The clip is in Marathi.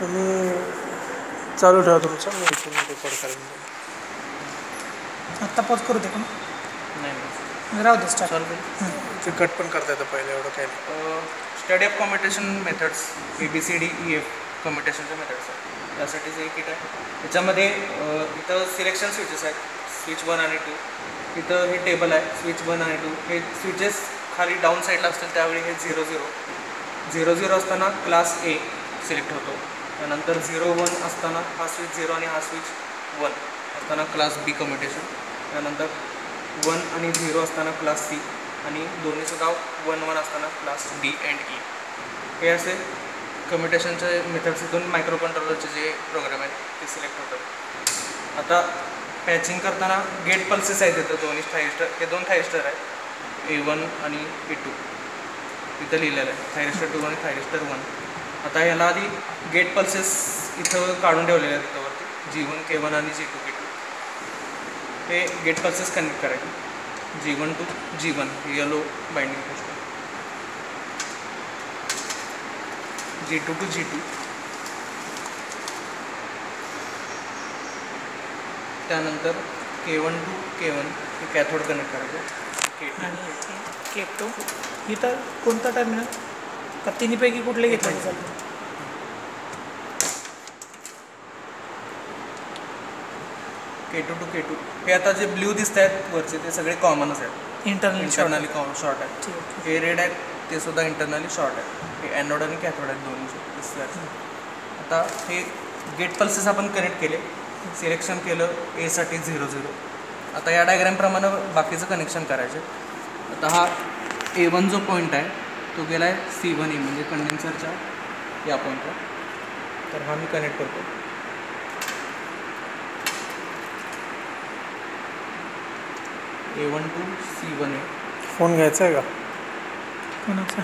तुम्ही चालू ठेवा तुमचं, मी इथून रेकॉर्ड करेन. आत्ता पॉज करू दे का? नाही राहू दे स्टार्ट. ते कट पण करता येतं पहिले, एवढं काय नाही. Study of competition methods ABCDEF कॉम्पिटिशनच्या मेथड्स आहेत. त्यासाठीचं एक किट आहे. त्याच्यामध्ये इथं सिलेक्शन स्विचेस आहेत, स्विच 1 आणि 2. इथं हे टेबल आहे, स्विच 1 आणि 2. हे स्विचेस खाली डाऊन साईडला असतील, त्यावेळी हे 0-0 असताना क्लास A सिलेक्ट होतो. त्यानंतर 0-1 असताना हा स्विच 0 आणि हा स्विच 1 असताना क्लास B कम्युटेशन. त्यानंतर 1 आणि 0 असताना क्लास C आणि दोन्हीसुद्धा 1-1 असताना क्लास D and E. हे असे कम्युटेशनचे मेथड्स इथून मायक्रो कंट्रोलरचे जे प्रोग्राम आहेत ते सिलेक्ट होतात. आता पॅचिंग करताना गेट पल्सेस आहेत इथं दोन्ही थायरिस्टर, हे 2 थायरिस्टर आहेत, A1 आणि A2 इथं लिहिलेलं आहे, थायरिस्टर 2 आणि थायरिस्टर 1. आता याला आधी गेट पल्सेस इथं काढून ठेवलेले आहेत इथंवरती, G1 K1 आणि G2 K2. हे गेट पल्सेस कनेक्ट करायचे, G1 to G1 yellow binding post, G2 to G2. त्यानंतर K1 to K1 हे कॅथोड कनेक्ट करायचं, K2 इथं कोणता टर्मिनल का तिन्हीपैकी कुठले घेतलं चालतं? K2 to K2. हे आता जे ब्ल्यू दिसत आहेत वरचे ते सगळे कॉमनच आहेत, इंटरनली शॉर्ट आहेत. हे रेड आहेत ते सुद्धा इंटरनली शॉर्ट आहेत. हे ॲनोड आणि कॅथोड आहेत दोन्ही. आता हे गेट पल्सेस आपण कनेक्ट केले, सिलेक्शन केलं A साठी 0-0. आता या डायग्रामप्रमाणे बाकीचं कनेक्शन करायचे. आता हा A1 जो पॉईंट आहे तो गेला आहे C1E म्हणजे कंडेन्सरच्या या पॉईंटला. तर हा मी कनेक्ट करतो. A1 to C1A. फोन घ्यायचा आहे का? कोणाचा?